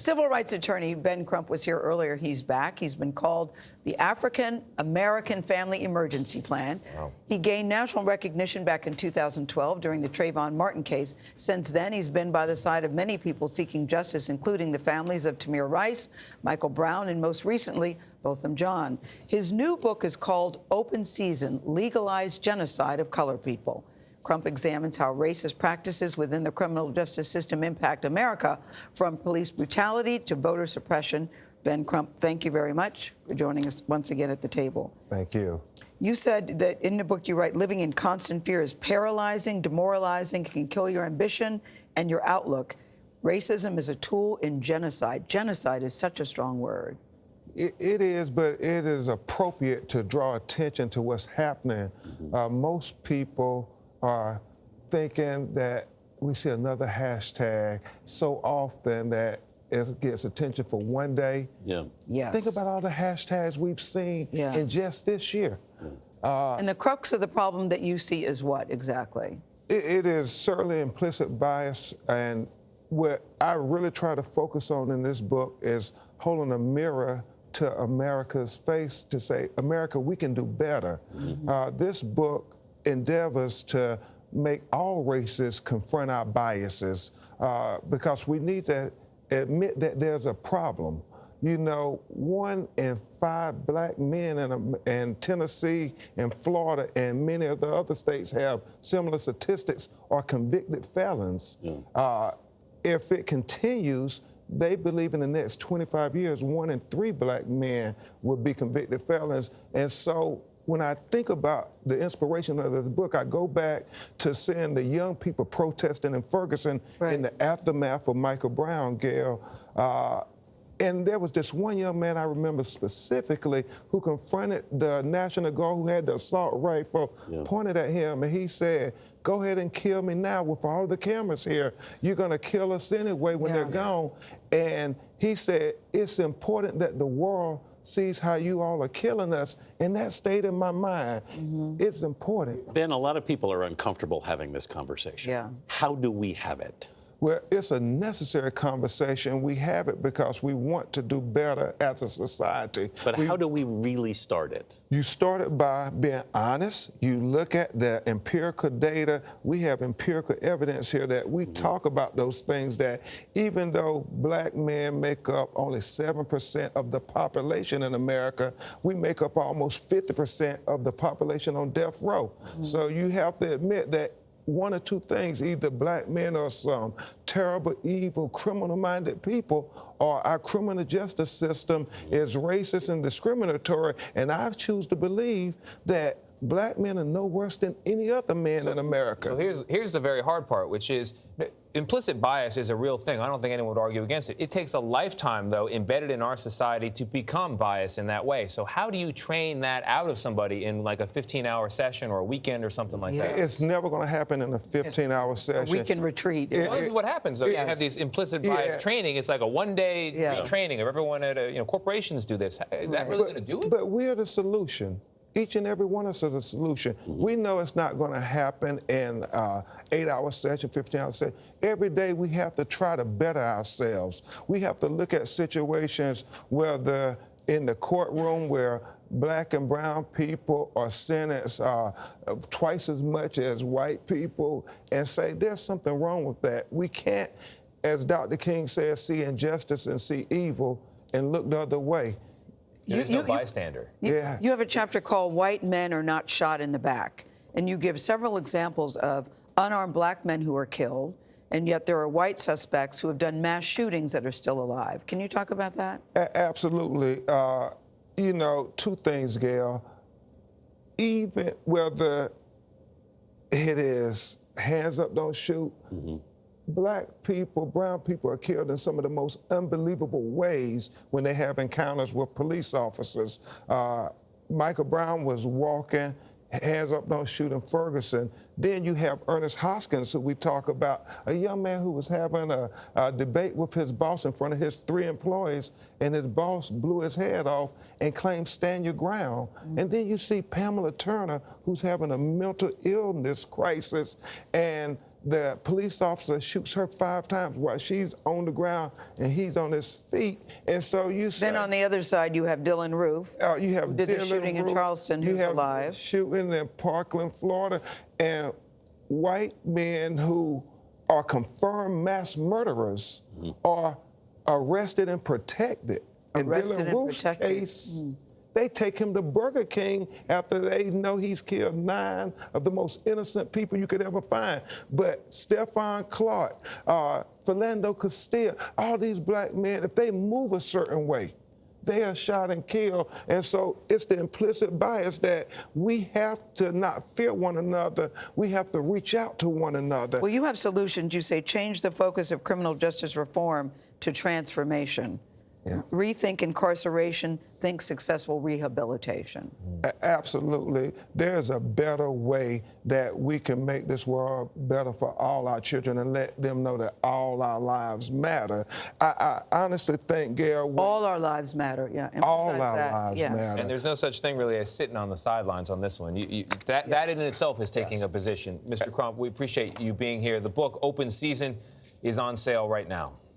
Civil rights attorney Ben Crump was here earlier. He's back. He's been called the African American Family Emergency Plan. Wow. He gained national recognition back in 2012 during the Trayvon Martin case. Since then, he's been by the side of many people seeking justice, including the families of Tamir Rice, Michael Brown, and most recently, Botham Jean. His new book is called Open Season: Legalized Genocide of Colored People. Crump examines how racist practices within the criminal justice system impact America, from police brutality to voter suppression. Ben Crump, thank you very much for joining us once again at the table. Thank you. You said that in the book you write, living in constant fear is paralyzing, demoralizing, can kill your ambition and your outlook. Racism is a tool in genocide. Genocide is such a strong word. It is, but it is appropriate to draw attention to what's happening. Most people are thinking that we see another hashtag so often that it gets attention for one day. Yeah. Yes. Think about all the hashtags we've seen in just this year. And the crux of the problem that you see is what exactly? It is certainly implicit bias, and what I really try to focus on in this book is holding a mirror to America's face to say, America, we can do better. This book endeavors to make all races confront our biases because we need to admit that there's a problem. You know, 1 in 5 black men in Tennessee and Florida and many of the other states have similar statistics are convicted felons. If it continues, they believe in the next 25 years, 1 in 3 black men will be convicted felons. And so when I think about the inspiration of this book, I go back to seeing the young people protesting in Ferguson in the aftermath of Michael Brown, Gayle. And there was this one young man I remember specifically who confronted the National Guard who had the assault rifle pointed at him, and he said, "Go ahead and kill me now with all the cameras here. You're going to kill us anyway when they're gone." And he said, "It's important that the world sees how you all are killing us," and that stayed in my mind. It's important. Ben, a lot of people are uncomfortable having this conversation. How do we have it? Well, it's a necessary conversation. We have it because we want to do better as a society. But how do we really start it? You start it by being honest. You look at the empirical data. We have empirical evidence here that we talk about those things, that even though black men make up only 7% of the population in America, we make up almost 50% of the population on death row. So you have to admit that one or two things, either black men or some terrible, evil, criminal-minded people, or our criminal justice system is racist and discriminatory. And I choose to believe that black men are no worse than any other man in America. So here's the very hard part, which is implicit bias is a real thing. I don't think anyone would argue against it. It takes a lifetime, though, embedded in our society to become biased in that way. So how do you train that out of somebody in like a 15-hour session or a weekend or something like that? It's never going to happen in a 15-hour session. A weekend retreat. Well, this is what happens, though. You have these implicit bias training. It's like a one-day training of everyone at corporations do this. Is that really going to do it? But we're the solution. Each and every one of us is a solution. We know it's not going to happen in 8-hour session, 15-hour session. Every day we have to try to better ourselves. We have to look at situations where in the courtroom where black and brown people are sentenced twice as much as white people, and say there's something wrong with that. We can't, as Dr. King says, see injustice and see evil and look the other way. There's no bystander. You have a chapter called White Men Are Not Shot in the Back, and you give several examples of unarmed black men who are killed, and yet there are white suspects who have done mass shootings that are still alive. Can you talk about that? Absolutely. You know, two things, Gayle. Even whether it is hands up, don't shoot, black people, brown people are killed in some of the most unbelievable ways when they have encounters with police officers. Michael Brown was walking, hands up, don't shoot in Ferguson. Then you have Ernest Hoskins, who we talk about, a young man who was having a debate with his boss in front of his 3 employees, and his boss blew his head off and claimed stand your ground. And then you see Pamela Turner, who's having a mental illness crisis, and the police officer shoots her 5 times while she's on the ground and he's on his feet. And so you say... Then on the other side, you have Dylan Roof, you have who did the Dylan shooting in Roof, Charleston, who's alive. Shooting in Parkland, Florida, and white men who are confirmed mass murderers are arrested and protected. In Dylan Roof's case, they take him to Burger King after they know he's killed 9 of the most innocent people you could ever find. But Stephon Clark, Philando Castile, all these black men, if they move a certain way, they are shot and killed. And so it's the implicit bias that we have to not fear one another. We have to reach out to one another. Well, you have solutions. You say change the focus of criminal justice reform to transformation. Yeah. Rethink incarceration, think successful rehabilitation. Absolutely. There's a better way that we can make this world better for all our children and let them know that all our lives matter. I honestly think, Gayle... all our lives matter, yeah. All our lives matter. And there's no such thing really as sitting on the sidelines on this one. That in itself is taking a position. Mr. Crump, we appreciate you being here. The book, Open Season, is on sale right now.